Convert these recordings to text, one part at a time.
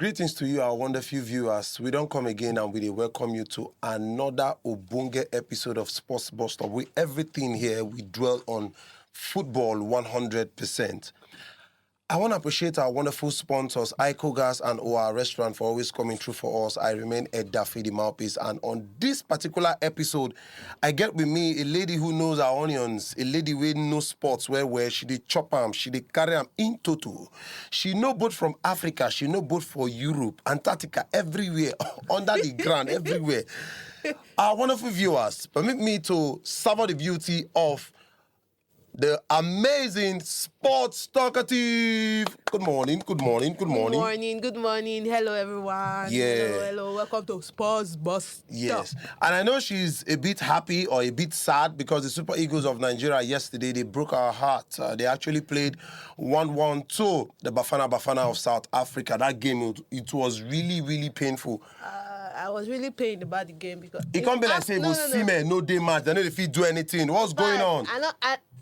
Greetings to you, our wonderful viewers. We don't come again and we welcome you to another Obunge episode of Sports Busstop. With everything here, we dwell on football 100%. I want to appreciate our wonderful sponsors, Ico Gas and OR Restaurant, for always coming through for us. I remain Edafe, Dmouthpiece, and on this particular episode, I get with me a lady who knows her onions, a lady who knows sports where she did chop them, she did carry them in total. She know both from Africa, she know both for Europe, Antarctica, everywhere, under the ground, everywhere. Our wonderful viewers, permit me to savor the beauty of the amazing Sports Talkative. Good morning. Good morning. Hello, everyone. Yeah. Hello. Welcome to Sports Busstop. Yes. And I know she's a bit happy or a bit sad because the Super Eagles of Nigeria yesterday, they broke our heart. They actually played 1-1-2, the Bafana of South Africa. That game, it was really, really painful. I was really pained about the game because... It can't be like say, no day match. They know if you do anything. What's going on?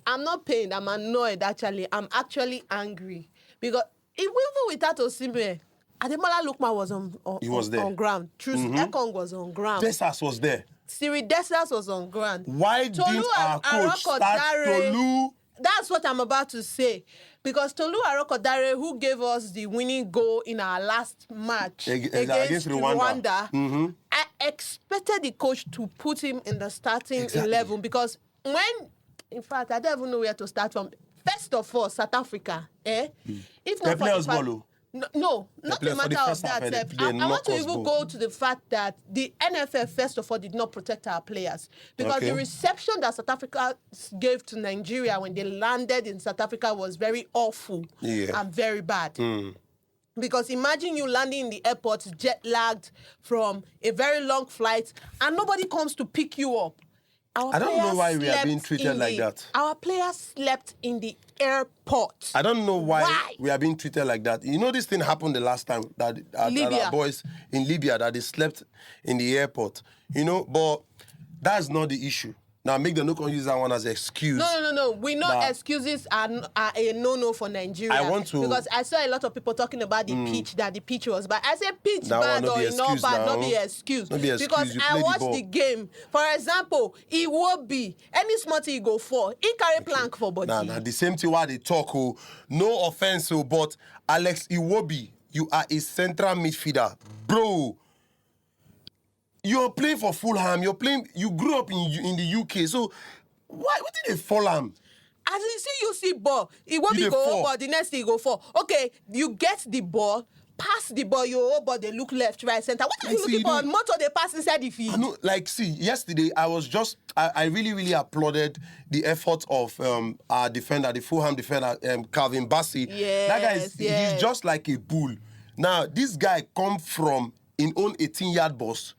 I'm not pained. I'm annoyed, actually. I'm actually angry. Because even without Osimhen, Ademola Lookman was on ground. Ekong was on ground. Desas was there. Siri Desas was on ground. Why didn't our coach start Tolu? That's what I'm about to say. Because Tolu Arokodare, who gave us the winning goal in our last match against Rwanda, I expected the coach to put him in the starting 11 because in fact, I don't even know where to start from. First of all, South Africa, If not for the fact, no, not a matter of that. I want to even go to the fact that the NFL, first of all, did not protect our players. Because the reception that South Africa gave to Nigeria when they landed in South Africa was very awful and very bad. Because imagine you landing in the airport jet-lagged from a very long flight and nobody comes to pick you up. I don't know why we are being treated like that. Our players slept in the airport. I don't know why we are being treated like that. You know, this thing happened the last time that our boys in Libya, that they slept in the airport. You know, but that's not the issue. Now, make them not use that one as an excuse. No. We know excuses are a no-no for Nigeria. I want to... Because I saw a lot of people talking about the pitch, that the pitch was bad. I said pitch bad or not bad, not be excuse. Because I watched the game. For example, Iwobi, any smart he go for, he carry plank for body. Nah, the same thing while they talk, no offense, but Alex Iwobi, you are a central midfielder. Bro, you're playing for Fulham. You grew up in the UK. So what did they fall him? As you see ball, it won't be go over, the next thing you go for. Okay, you get the ball, pass the ball, your whole body look left, right, center. What are you looking for? Motor they pass inside the field. I know, yesterday I really, really applauded the effort of our defender, the Fulham defender, Calvin Bassey. That guy he's just like a bull. Now, this guy come from in own 18-yard box,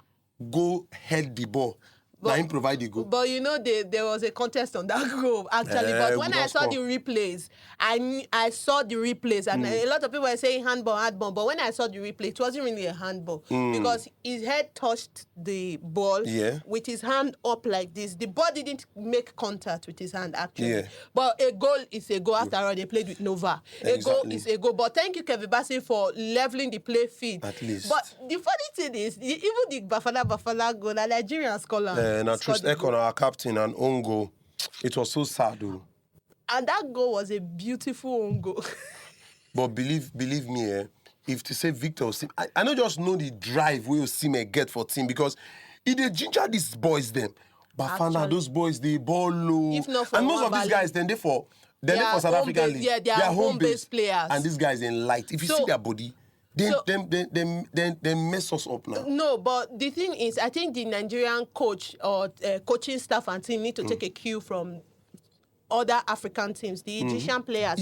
go head the ball. Now him provide the goal. But you know, there was a contest on that goal, actually. But when I saw the replays, I saw the replays, and a lot of people were saying handball. But when I saw the replay, it wasn't really a handball. Because his head touched the ball with his hand up like this. The ball didn't make contact with his hand, actually. But a goal is a goal. After all, they played with Nova. A goal is a goal. But thank you, Kevin Bassey, for leveling the play field. At least. But the funny thing is, even the Bafana goal, the Nigerian scholar. And Trust Ekon, our captain, and own goal. It was so sad, though. And that goal was a beautiful own goal. But believe me, if to say Victor Osimhen, I don't just know the drive we Osimhen get for team because if they ginger these boys, them. Bafana, those boys, they ball low. If not for and most of these guys, they're for South African League. Yeah, they are home-based players. And these guys in light. If you see their body, they mess us up now. No, but the thing is, I think the Nigerian coach or coaching staff and team need to take a cue from other African teams. The Egyptian players,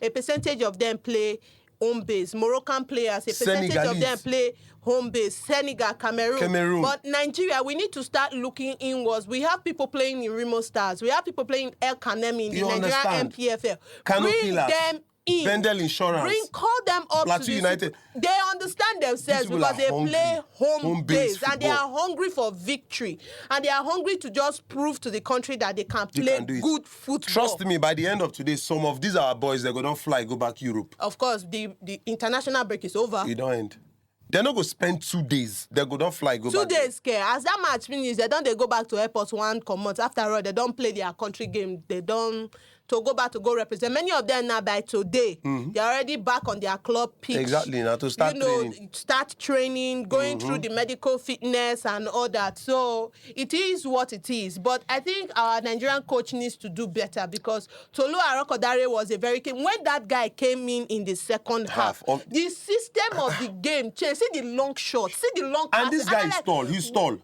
a percentage of them play home base. Moroccan players, a percentage of them play home base. Senegal, Cameroon. But Nigeria, we need to start looking inwards. We have people playing in Remo Stars. We have people playing El Kanemi in the Nigerian MPFL. Bring them in. Bendel Insurance. Call them up Plateau to the United. They understand themselves because they hungry. play home-based football. and they are hungry for victory. And they are hungry to just prove to the country that they can play good football. Trust me, by the end of today, some of these are boys, they're going to fly, go back Europe. Of course, the international break is over. It don't end. They're not going to spend 2 days. They're going to fly, go 2 back. 2 days, care. As that match finishes, they go back to airport 1 month. After all, they don't play their country game. They don't to go back to go represent. Many of them now by today, they're already back on their club pitch. Exactly, now to start training. Start training, going through the medical fitness and all that. So it is what it is. But I think our Nigerian coach needs to do better because Tolu Arokodare was a very key. When that guy came in the second half, the system of the game changed. See the long shot, see the long and this guy is tall. He's tall.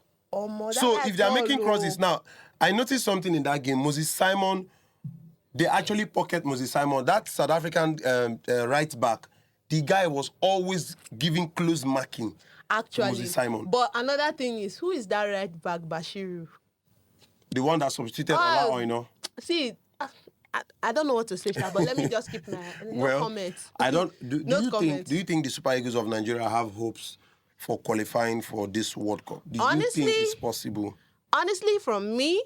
So if they're making crosses now, I noticed something in that game. Moses Simon, they actually pocket Moses Simon. That South African right back, the guy was always giving close marking. Actually, Moses Simon. But another thing is, who is that right back, Bashiru? The one that substituted Ola Oino. See, I don't know what to say, but let me just keep my comments. I don't. Do you think the Super Eagles of Nigeria have hopes for qualifying for this World Cup? Do you think it's possible? Honestly, from me,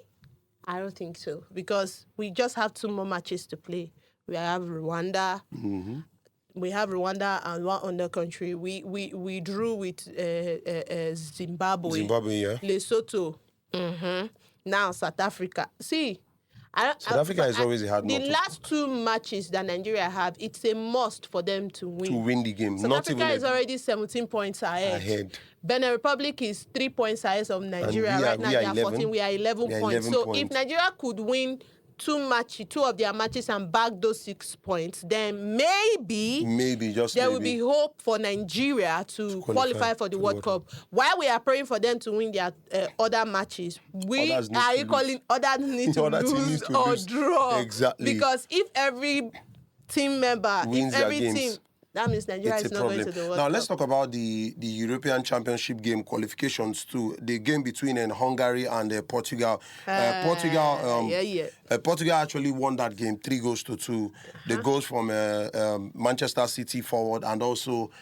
I don't think so because we just have 2 more matches to play. We have Rwanda. We have Rwanda and one other country. We drew with Zimbabwe. Zimbabwe, yeah. Lesotho. Now South Africa. See, South Africa is always a hard The last 2 matches that Nigeria have, it's a must for them to win. To win the game. South Africa is already 17 points ahead. Benin Republic is 3 points ahead of Nigeria. Right now they are 14. We are 11 points. So if Nigeria could win 2 of their matches and bag those 6 points, then maybe there will be hope for Nigeria to qualify for the World Cup. While we are praying for them to win their other matches, we are equaling others need to lose or draw. Exactly. Because if every team member, wins if every their games, team, that means Nigeria is not going to the World Cup. Now, let's talk about the European Championship game qualifications too. The game between Hungary and Portugal. Portugal actually won that game 3-2. The goals from Manchester City forward and also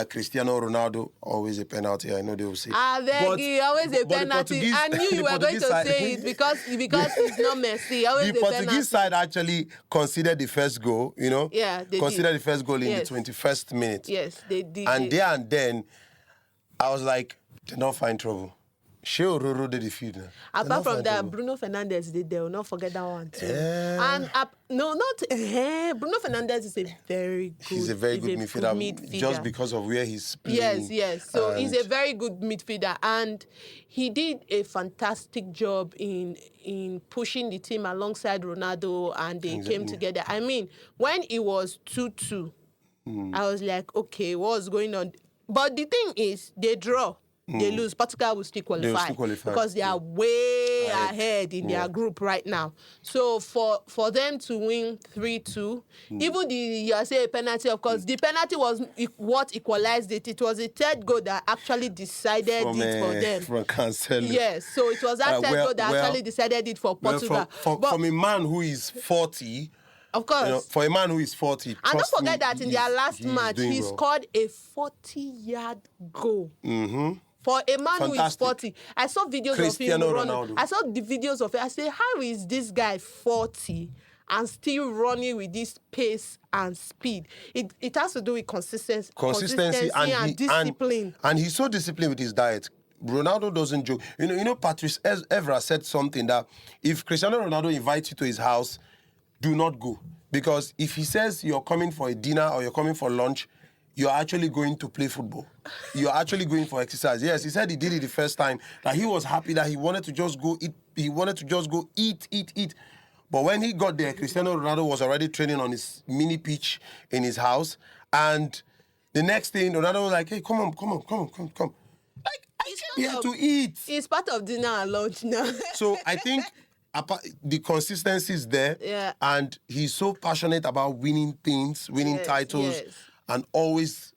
Cristiano Ronaldo, always a penalty. I know they will say. Always a penalty. I knew you were going to say it because it's not Messi. Always the Portuguese side actually considered the first goal, Yeah, they considered did. the first goal in the 21st minute. Yes, they did. And there and then, I was like, they don't find trouble. Sheo Roro did the feed. Apart from that, Bruno Fernandes did. They will not forget that one too. And Bruno Fernandes is a very good. He's a very good midfielder, just because of where he's playing. Yes. So he's a very good midfielder, and he did a fantastic job in pushing the team alongside Ronaldo, and they came together. I mean, when it was 2-2, I was like, okay, what's going on? But the thing is, they draw. They lose. Portugal will still qualify because they are way ahead in their group right now. So for them to win 3-2, even the USA penalty, of course, the penalty was what equalized it. It was the 3rd goal that actually decided it for them. From Cancelo. Yes, so it was that 3rd goal that actually decided it for Portugal. From a man who is 40. Of course. For a man who is 40. And don't forget that in their last match, he scored a 40-yard goal. For a man who is 40, I saw videos of him running. I saw the videos of it. I said, how is this guy 40 and still running with this pace and speed? It has to do with consistency and discipline. And he's so disciplined with his diet. Ronaldo doesn't joke. Patrice Evra said something that if Cristiano Ronaldo invites you to his house, do not go. Because if he says you're coming for a dinner or you're coming for lunch, you're actually going to play football. You're actually going for exercise. Yes, he said he did it the first time, that he was happy that he wanted to just go eat. He wanted to just go eat. But when he got there, Cristiano Ronaldo was already training on his mini pitch in his house. And the next thing, Ronaldo was like, hey, come on. Like, he had to eat. It's part of dinner and lunch now. So I think the consistency is there. Yeah. And he's so passionate about winning things, winning titles. Yes. And always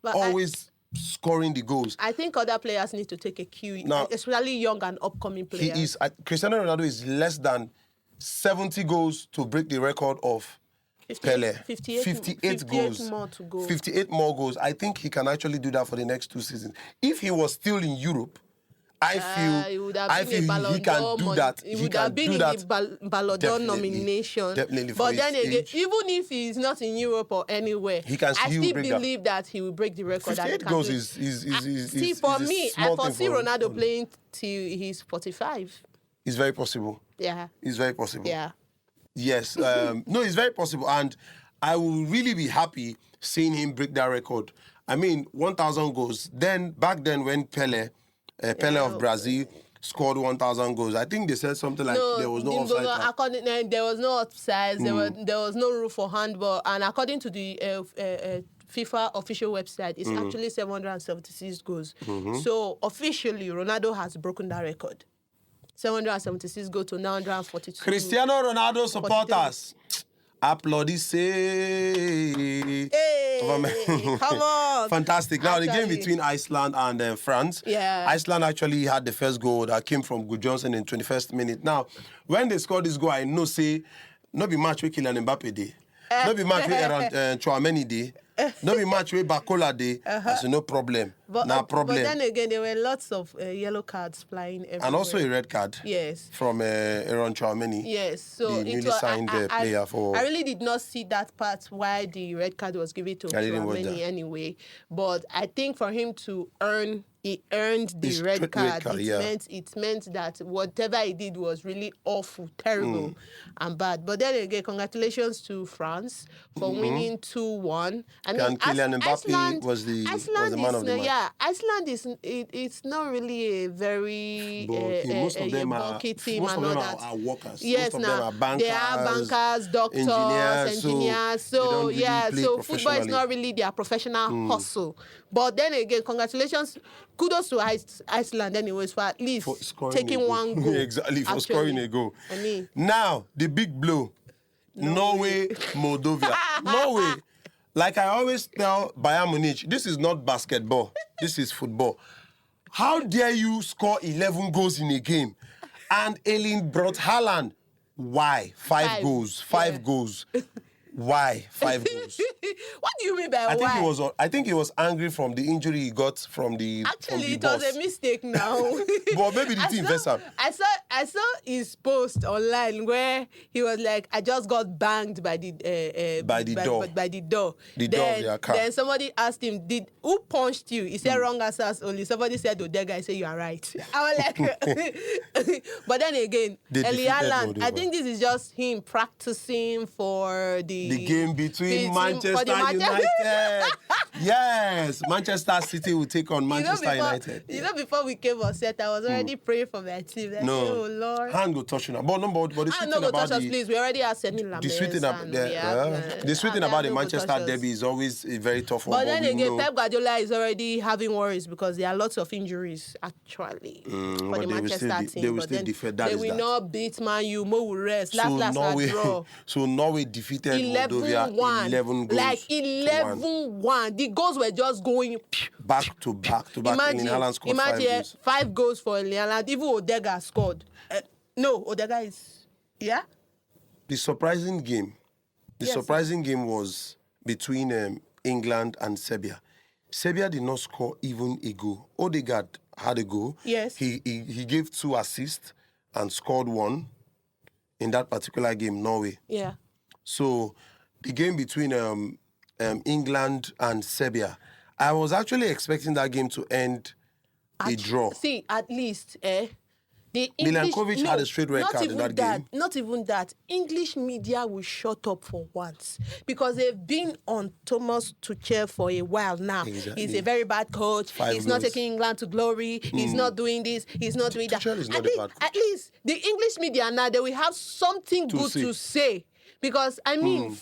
scoring the goals. I think other players need to take a cue, especially young and upcoming players. Cristiano Ronaldo is less than 70 goals to break the record of Pele. 58 goals. more to go. 58 more goals. I think he can actually do that for the next 2 seasons. If he was still in Europe, I feel he can do that. He would have been in the Ballon d'Or nomination. Definitely. But then again, even if he's not in Europe or anywhere, I still believe that he will break the record. 58 goals is see, for me, I foresee Ronaldo playing till he's 45. It's very possible. Yeah. It's very possible. Yeah. Yes. No, it's very possible. And I will really be happy seeing him break that record. I mean, 1,000 goals. Back then when Pele of Brazil scored 1,000 goals, I think they said something like there was no offside. There was no offside. There was no rule for handball. And according to the FIFA official website, it's actually 776 goals. So officially, Ronaldo has broken that record. 776 go to 942. Cristiano Ronaldo supporters, applaudissez. Hey, come on. Fantastic. Now, the game between Iceland and France. Yeah. Iceland actually had the first goal that came from Good Johnson in 21st minute. Now, when they scored this goal, I know, say, not be match with Kylian Mbappe day. Not be match with Chouameni day. Not be match with Bakola day. That's no problem. But then again, there were lots of yellow cards flying everywhere. And also a red card. Yes. From Aaron Chouameni. Yes. So the newly signed player for... I really did not see that part why the red card was given to Chouameni anyway. But I think for him to earned the red card. It meant that whatever he did was really awful, terrible, and bad. But then again, congratulations to France for winning 2-1. I mean, Kylian Mbappe was the man of the match. Yeah, Iceland it's not really a very bulky team. Most of them are workers. Yes, most of them are bankers. They are bankers, doctors, engineers. So football is not really their professional hustle. But then again, congratulations. Kudos to Iceland anyways for at least taking one goal. Exactly, for scoring a goal. I mean, now, the big blow. Norway, Moldova. Norway, like I always tell Bayern Munich, this is not basketball. This is football. How dare you score 11 goals in a game? And Erling brought Haaland. Why? 5 goals. 5 goals. Why 5 goals? What do you mean by why? I think he was angry from the injury he got from the Actually, from the it was a mistake now. But maybe the team messed up. I saw his post online where he was like, I just got banged by the door. The door of their car. Then somebody asked him, who punched you? He said wrong answers only. Somebody said Odega. I said, you are right. I was like, but then again, Erling Haaland, I think this is just him practicing for the game between Manchester United. Yes, Manchester City will take on Manchester United. Before we came on set, I was already praying for my team. Like, oh Lord. Hand go touch you now. But the sweet thing about please. We already have Senny Lames. The sweet thing about the Manchester derby is always a very tough one. But then again, Pep Guardiola is already having worries because there are lots of injuries actually for the Manchester team. They will still defend that. They will not beat Man U. Mo will rest. Last draw. So Norway defeated Moldova 11 goals. Like 11-1. The goals were just going back to back. Imagine 5 goals for Erling Haaland. Even Odega scored. No, Odega is... Yeah? The surprising game was between England and Serbia. Serbia did not score even a goal. Odegaard had a goal. Yes. He gave 2 assists and scored 1 in that particular game, Norway. Yeah. So the game between England and Serbia, I was actually expecting that game to end a draw. See, at least, Milankovic had a straight red card in that game. Not even that. English media will shut up for once because they've been on Thomas Tuchel for a while now. Exactly. He's a very bad coach. He's not taking England to glory. He's not doing this. He's not doing that. Tuchel is not a bad coach. At least the English media now, they will have something good to say. Because, I mean,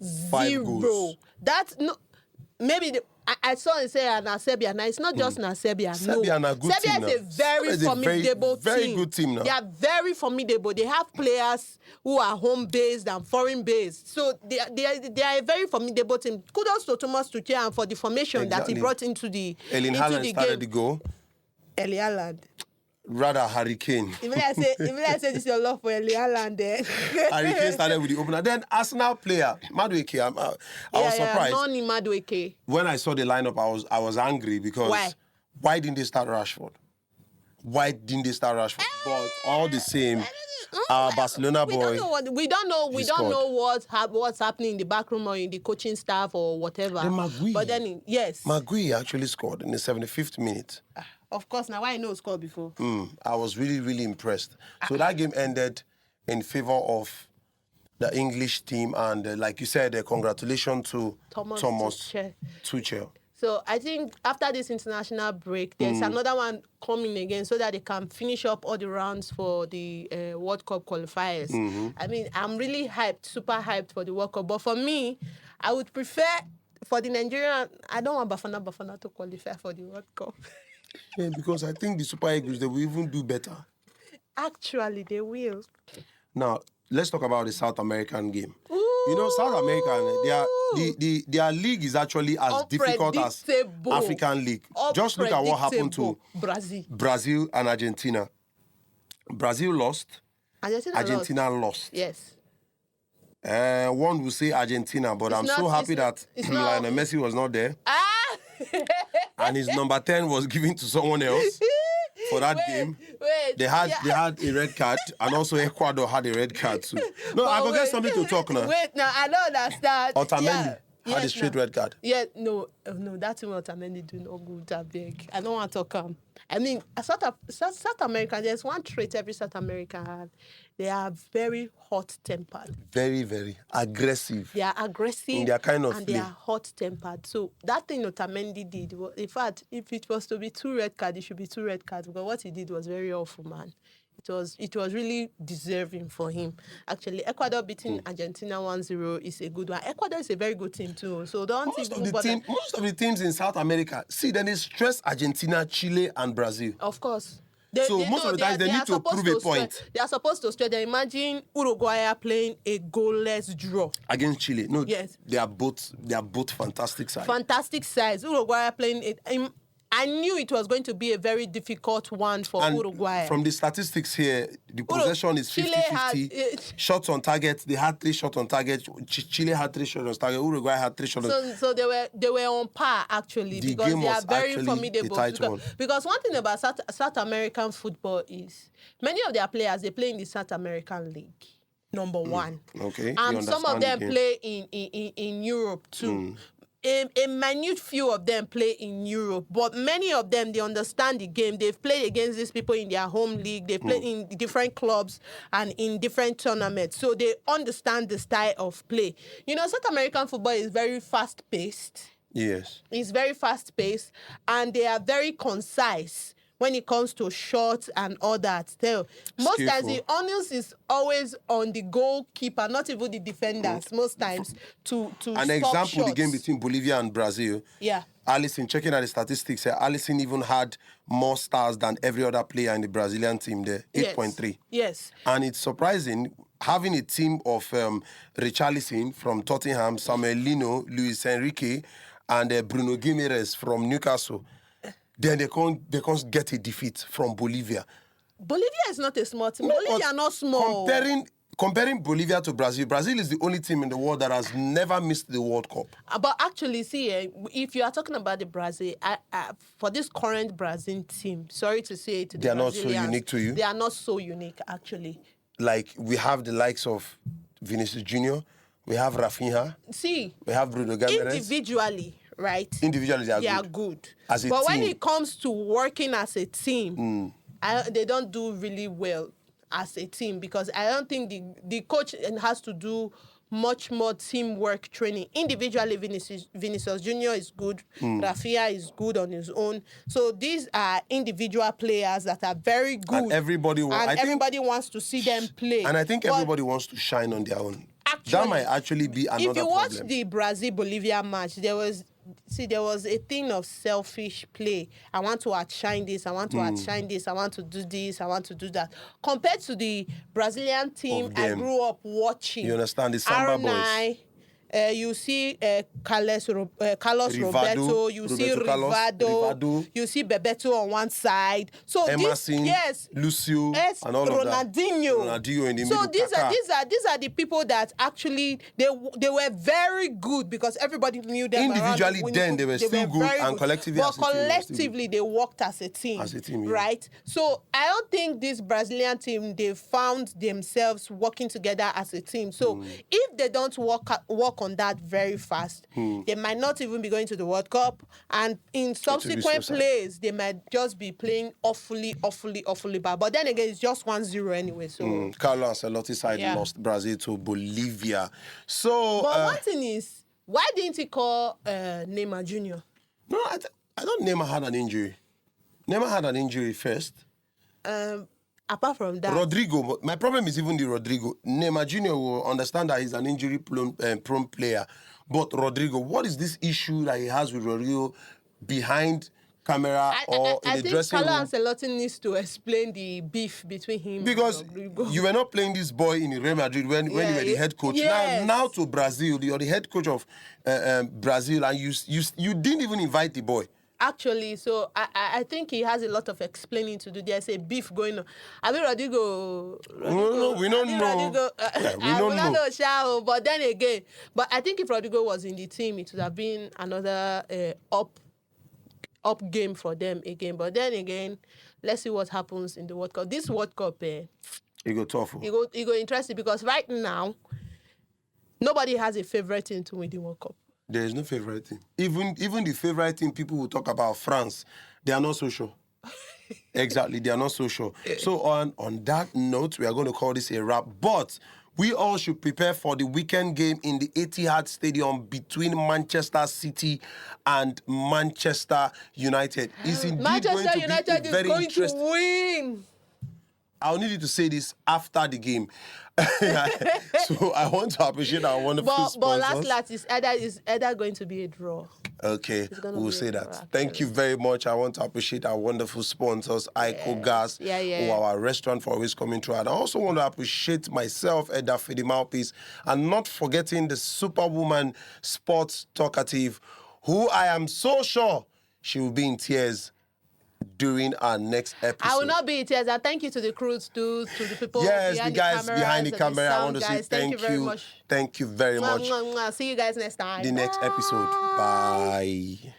5-0. That's no... Maybe... I saw it say Serbia. Now, it's not just Serbia. Serbia no. Serbia is a very formidable team. Very good team now. They are very formidable. They have players who are home-based and foreign-based. So they are a very formidable team. Kudos to Thomas Tuchel and for the formation that he brought into the Erling Haaland started the goal. Erling Haaland. Rather, Hurricane. If I say this is your love for Haaland there. Hurricane started with the opener. Then Arsenal player, Madueke, I was surprised. Noni Madueke. When I saw the lineup, I was angry because why didn't they start Rashford? But all the same, our Barcelona boy. We don't know what's happening in the back room or in the coaching staff or whatever. Then Magui. But then Magui actually scored in the 75th minute. Of course, now I know scored before. I was really, really impressed. So that game ended in favor of the English team, and like you said, congratulations to Thomas Tuchel. So I think after this international break, there's another one coming again so that they can finish up all the rounds for the World Cup qualifiers. I mean, I'm really super hyped for the World Cup. But for me, I would prefer for the Nigerian, I don't want Bafana to qualify for the World Cup. Yeah, because I think the Super Eagles, they will even do better. Actually, they will. Now, let's talk about the South American game. Ooh. You know, South American, their league is actually as difficult as African league. Just look at what happened to Brazil and Argentina. Brazil lost. Argentina lost. Yes. One will say Argentina, but I'm so happy that Lionel Messi was not there. And his number 10 was given to someone else. For that game, they had a red card, and also Ecuador had a red card too. No, I go get something to talk now. I don't understand. Otamendi had a straight red card. Yeah, no, that's what Otamendi do no good. I beg. I don't want to come. I mean, South American, there's one trait every South American have. They are very hot-tempered. Very, very aggressive. They are aggressive in their kind of and play. They are hot-tempered. So that thing Otamendi did, in fact, if it was to be 2 red cards, it should be 2 red cards, because what he did was very awful, man. It was really deserving for him. Actually, Ecuador beating Argentina 1-0 is a good one. Ecuador is a very good team too. So most of the teams in South America, then they stress Argentina, Chile, and Brazil. Of course. Most of the times they need to prove a point. They are supposed to stress. Imagine Uruguay playing a goalless draw against Chile. No, yes, they are both fantastic sides. Fantastic sides. Uruguay playing it. I knew it was going to be a very difficult one for Uruguay. From the statistics here, the possession is 50-50. Shots on target, they had 3 shots on target. Chile had 3 shots on target. Uruguay had 3 shots on target. So they were on par, actually, because they are very formidable. Because one thing about South American football is many of their players, they play in the South American League. Number one. Okay. And some of them play in Europe too. A minute few of them play in Europe, but many of them, they understand the game. They've played against these people in their home league. They play in different clubs and in different tournaments. So they understand the style of play. You know, South American football is very fast-paced. Yes. It's very fast-paced, and they are very concise when it comes to shots and all that. Most times the onus is always on the goalkeeper, not even the defenders. Most times to an example shots. The game between Bolivia and Brazil. Yeah. Alisson, checking at the statistics, Alisson even had more stars than every other player in the Brazilian team there. 8.3. Yes. And it's surprising having a team of Richarlison from Tottenham, Samuel Lino, Luis Enrique, and Bruno Guimaraes from Newcastle. Then they can't get a defeat from Bolivia. Bolivia is not a small team. Bolivia are not small. Comparing Bolivia to Brazil, Brazil is the only team in the world that has never missed the World Cup. But actually, see, if you are talking about the Brazil, for this current Brazil team, sorry to say it, they are not so unique to you? They are not so unique, actually. Like, we have the likes of Vinicius Jr., we have Rafinha. See, we have Bruno Guimaraes. Individually, right? Individually, they are good. As a team. When it comes to working as a team, they don't do really well as a team, because I don't think the coach has to do much more teamwork training. Individually, Vinicius Jr. is good. Rafinha is good on his own. So these are individual players that are very good. And everybody wants to see them play. And I think everybody wants to shine on their own. Actually, that might actually be another problem. If you watch the Brazil-Bolivia match, there was a thing of selfish play. I want to outshine this. I want to outshine this. I want to do this. I want to do that. Compared to the Brazilian team I grew up watching. You understand? The Samba boys. You see Carlos Roberto, you see Rivado, you see Bebeto on one side. So Emerson, Lucio, and all Ronaldinho. of that. Ronaldinho in the so middle. These are the people that actually they were very good because everybody knew them. Individually, then they were still good, and collectively, but collectively they worked as a team. Right? So I don't think this Brazilian team, they found themselves working together as a team. So if they don't work on that very fast, they might not even be going to the World Cup, and in subsequent plays they might just be playing awfully bad. But then again, it's just 1-0 anyway. So Carlo Ancelotti's side lost Brazil to Bolivia. So but one thing is, why didn't he call Neymar Jr.? No, I thought Neymar had an injury. Neymar had an injury first. Apart from that, Rodrigo, my problem is even the Rodrigo. Neymar Jr. will understand that he's an injury-prone player. But Rodrigo, what is this issue that he has with Rodrigo behind camera or in the dressing room? I think Carlo Ancelotti needs to explain the beef between him because and Rodrigo. You were not playing this boy in Real Madrid when you were the head coach. Yes. Now to Brazil, you're the head coach of Brazil, and you didn't even invite the boy. Actually, so I think he has a lot of explaining to do. There's a beef going on. I mean, Rodrigo. No, we don't know. We don't know. But then again, I think if Rodrigo was in the team, it would have been another up game for them again. But then again, let's see what happens in the World Cup. This World Cup, it go tough. It go interesting because right now, nobody has a favorite team to win the World Cup. There is no favorite team. Even the favorite team people will talk about, France, they are not so sure. Exactly, they are not so sure. So on that note, we are going to call this a wrap. But we all should prepare for the weekend game in the Etihad Stadium between Manchester City and Manchester United. Manchester United is going to win. I'll need you to say this after the game. So I want to appreciate our wonderful sponsors. But last is either going to be a draw. Okay, we'll say that. Thank you very much. I want to appreciate our wonderful sponsors, Ico Gas, our restaurant for always coming through. And I also want to appreciate myself, Edafe, Dmouthpiece, and not forgetting the Superwoman Sports Talkative, who I am so sure she will be in tears during our next episode. I will not be in tears. And thank you to the crews, to the people the guys behind the camera. I want to say thank you very much. Thank you very much. See you guys next time. The next episode. Bye.